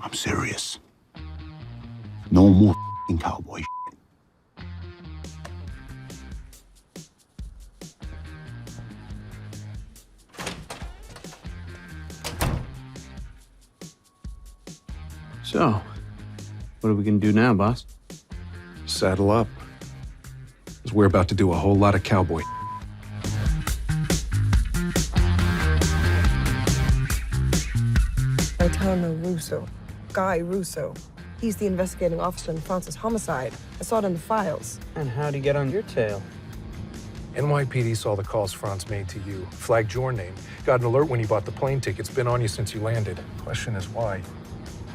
I'm serious. No more f***ing cowboy shit. So, what are we gonna do now, boss? Saddle up. 'Cause we're about to do a whole lot of cowboy. Gaetano Russo. Guy Russo. He's the investigating officer in France's homicide. I saw it in the files. And how'd he get on your tail? NYPD saw the calls Franz made to you, flagged your name, got an alert when you bought the plane tickets, been on you since you landed. Question is why?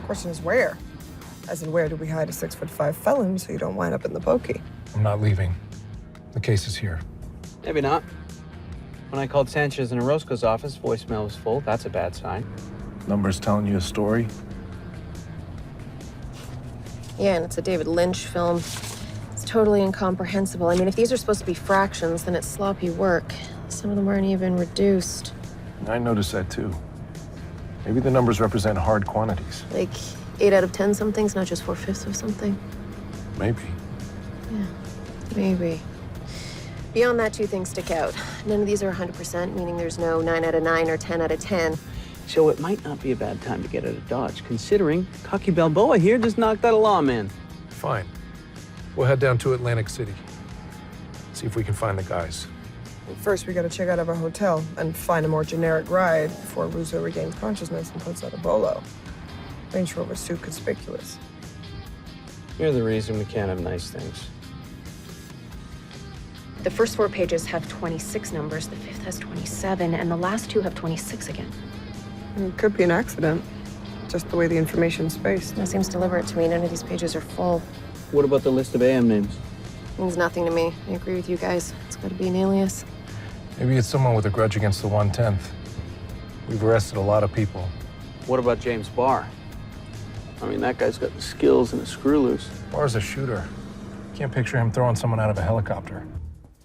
Question is where? As in, where do we hide a 6'5" felon so you don't wind up in the pokey? I'm not leaving. The case is here. Maybe not. When I called Sanchez and Orozco's office, voicemail was full. That's a bad sign. Numbers telling you a story? Yeah, and it's a David Lynch film. It's totally incomprehensible. I mean, if these are supposed to be fractions, then it's sloppy work. Some of them aren't even reduced. I noticed that too. Maybe the numbers represent hard quantities. Like 8 out of 10 somethings, not just 4/5 of something. Maybe. Yeah, maybe. Beyond that, 2 things stick out. None of these are 100%, meaning there's no 9 out of 9 or 10 out of 10. So it might not be a bad time to get out of Dodge, considering Cocky Balboa here just knocked out a lawman. Fine. We'll head down to Atlantic City. See if we can find the guys. First, we gotta check out of our hotel and find a more generic ride before Russo regains consciousness and puts out a bolo. Range Rover's too conspicuous. You're the reason we can't have nice things. The first 4 pages have 26 numbers, the 5th has 27, and the last 2 have 26 again. It could be an accident, just the way the information's spaced. That seems deliberate to me. None of these pages are full. What about the list of AM names? Means nothing to me. I agree with you guys. It's got to be an alias. Maybe it's someone with a grudge against the 110th. We've arrested a lot of people. What about James Barr? I mean, that guy's got the skills and a screw loose. Barr's a shooter. Can't picture him throwing someone out of a helicopter.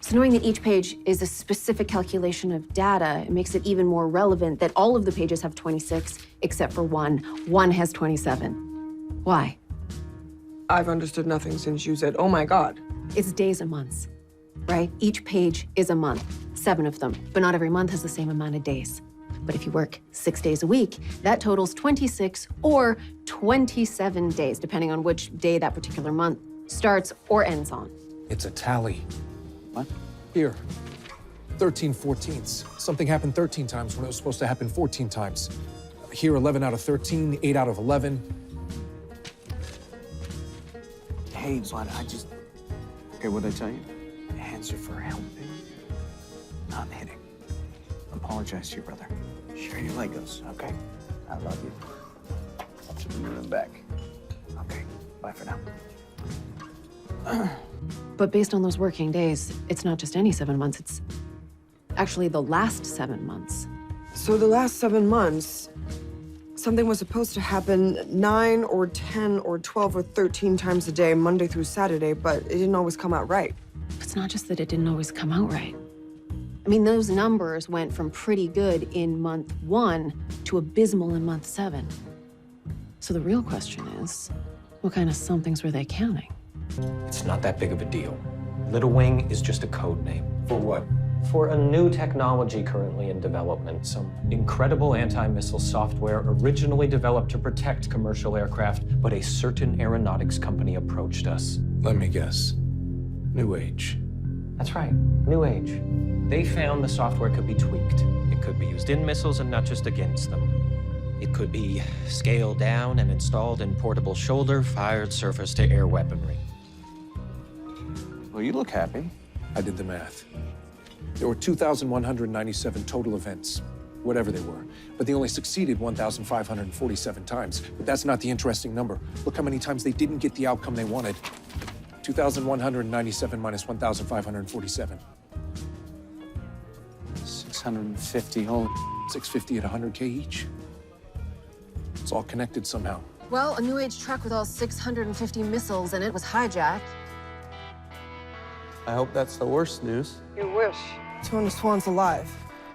So knowing that each page is a specific calculation of data, it makes it even more relevant that all of the pages have 26, except for one. One has 27. Why? I've understood nothing since you said, oh my God. It's days and months, right? Each page is a month, 7 of them, but not every month has the same amount of days. But if you work 6 days a week, that totals 26 or 27 days, depending on which day that particular month starts or ends on. It's a tally. What? Here. 13 14ths. Something happened 13 times when it was supposed to happen 14 times. Here, 11 out of 13, 8 out of 11. Hey, bud, Okay, what'd I tell you? Hands are for helping, not hitting. Apologize to your brother. Share your Legos, okay? I love you. I'll be back. Okay, bye for now. But based on those working days, it's not just any 7 months, it's actually the last 7 months. So the last 7 months, something was supposed to happen 9 or 10 or 12 or 13 times a day, Monday through Saturday, but it didn't always come out right. It's not just that it didn't always come out right. I mean, those numbers went from pretty good in month 1 to abysmal in month 7. So the real question is, what kind of somethings were they counting? It's not that big of a deal. Little Wing is just a code name. For what? For a new technology currently in development, some incredible anti-missile software originally developed to protect commercial aircraft, but a certain aeronautics company approached us. Let me guess. New Age. That's right, New Age. They found the software could be tweaked. It could be used in missiles and not just against them. It could be scaled down and installed in portable shoulder-fired surface-to-air weaponry. Well, you look happy. I did the math. There were 2,197 total events, whatever they were, but they only succeeded 1,547 times. But that's not the interesting number. Look how many times they didn't get the outcome they wanted. 2,197 minus 1,547. 650, holy. 650 at 100K each. It's all connected somehow. Well, a New Age truck with all 650 missiles in it was hijacked. I hope that's the worst news. You wish. Tony Swan's alive.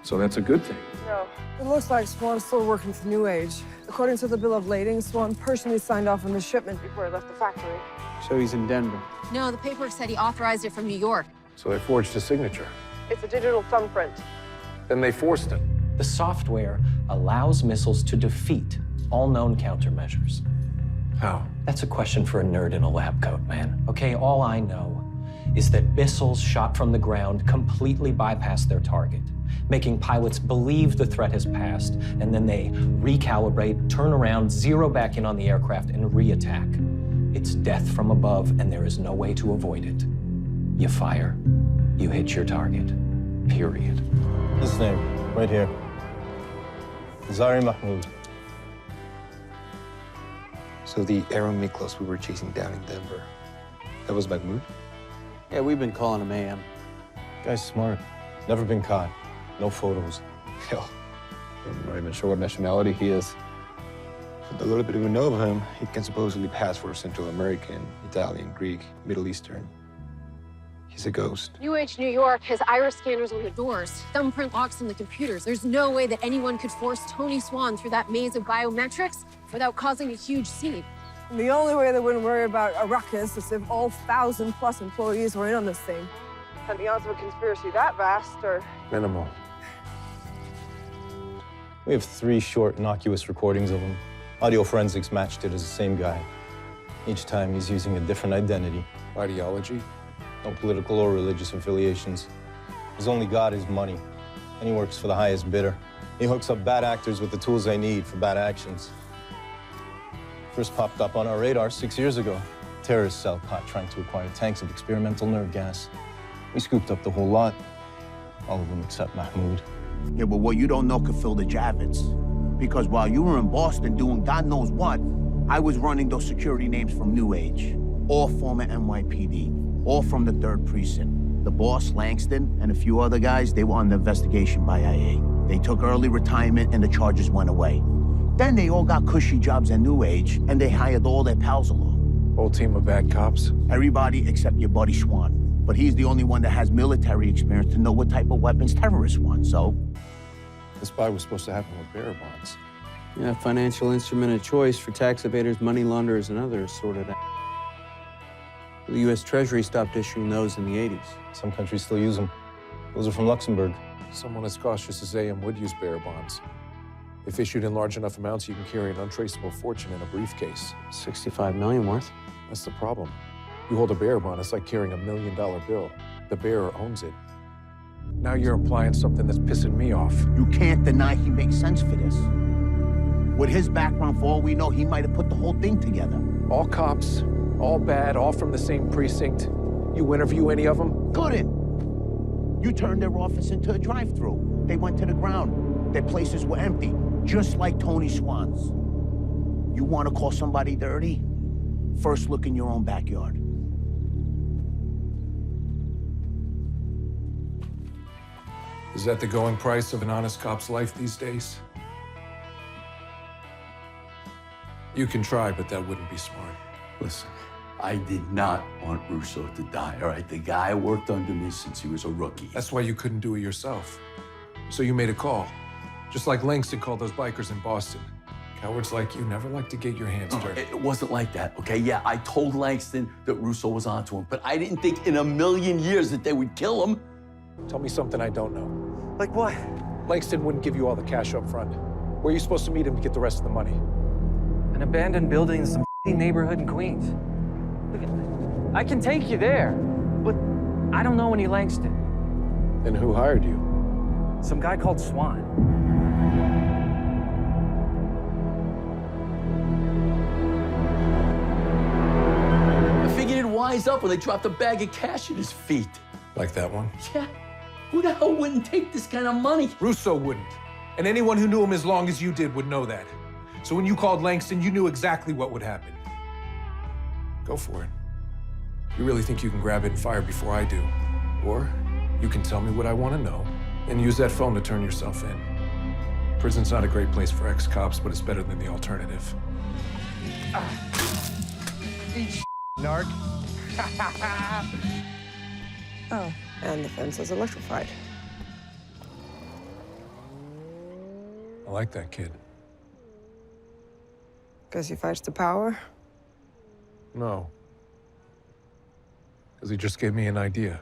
So that's a good thing. No. It looks like Swan's still working for New Age. The according to the bill of lading, Swan personally signed off on the shipment before it left the factory. So he's in Denver. No, the paperwork said he authorized it from New York. So they forged his signature. It's a digital thumbprint. Then they forced him. The software allows missiles to defeat all known countermeasures. How? That's a question for a nerd in a lab coat, man. Okay, all I know is that missiles shot from the ground completely bypass their target, making pilots believe the threat has passed, and then they recalibrate, turn around, zero back in on the aircraft, and re-attack. It's death from above, and there is no way to avoid it. You fire, you hit your target, period. His name, right here. Zari Mahmoud. So the Aero Miklos we were chasing down in Denver, that was Mahmoud? Yeah, we've been calling him AM. Guy's smart. Never been caught. No photos. Hell, I'm not even sure what nationality he is. But the little bit we know of him, he can supposedly pass for Central American, Italian, Greek, Middle Eastern. He's a ghost. New Age New York has iris scanners on the doors, thumbprint locks on the computers. There's no way that anyone could force Tony Swan through that maze of biometrics without causing a huge scene. The only way they wouldn't worry about a ruckus is if all 1,000+ employees were in on this thing. And the odds of a conspiracy that vast are... Minimal. We have 3 short, innocuous recordings of him. Audio forensics matched it as the same guy. Each time he's using a different identity. Ideology? No political or religious affiliations. His only god is money, and he works for the highest bidder. He hooks up bad actors with the tools they need for bad actions. First popped up on our radar 6 years ago. Terrorist cell caught trying to acquire tanks of experimental nerve gas. We scooped up the whole lot. All of them except Mahmoud. Yeah, but what you don't know could fill the Javits. Because while you were in Boston doing God knows what, I was running those security names from New Age. All former NYPD, all from the 3rd Precinct. The boss, Langston, and a few other guys, they were under investigation by IA. They took early retirement and the charges went away. Then they all got cushy jobs at New Age, and they hired all their pals along. Whole team of bad cops? Everybody except your buddy Swan. But he's the only one that has military experience to know what type of weapons terrorists want, so... This buy was supposed to happen with bearer bonds. Yeah, financial instrument of choice for tax evaders, money launderers, and others sorted out. The U.S. Treasury stopped issuing those in the 80s. Some countries still use them. Those are from Luxembourg. Someone as cautious as AM would use bearer bonds. If issued in large enough amounts, you can carry an untraceable fortune in a briefcase. 65 million worth. That's the problem. You hold a bearer bond, it's like carrying $1 million bill. The bearer owns it. Now you're implying something that's pissing me off. You can't deny he makes sense for this. With his background, for all we know, he might have put the whole thing together. All cops, all bad, all from the same precinct. You interview any of them? Couldn't. You turned their office into a drive-through. They went to the ground. Their places were empty, just like Tony Swan's. You want to call somebody dirty? First look in your own backyard. Is that the going price of an honest cop's life these days? You can try, but that wouldn't be smart. Listen, I did not want Russo to die, all right? The guy worked under me since he was a rookie. That's why you couldn't do it yourself. So you made a call. Just like Langston called those bikers in Boston. Cowards like you never like to get your hands dirty. It wasn't like that, okay? Yeah, I told Langston that Russo was onto him, but I didn't think in a million years that they would kill him. Tell me something I don't know. Like what? Langston wouldn't give you all the cash up front. Where are you supposed to meet him to get the rest of the money? An abandoned building in some neighborhood in Queens. Look, I can take you there, but I don't know any Langston. Then who hired you? Some guy called Swan. I figured he'd wise up when they dropped a bag of cash at his feet. Like that one? Yeah. Who the hell wouldn't take this kind of money? Russo wouldn't. And anyone who knew him as long as you did would know that. So when you called Langston, you knew exactly what would happen. Go for it. You really think you can grab it and fire before I do? Or you can tell me what I want to know and use that phone to turn yourself in. Prison's not a great place for ex-cops, but it's better than the alternative. Narc. Oh, and the fence is electrified. I like that kid. Because he fights the power? No. Because he just gave me an idea.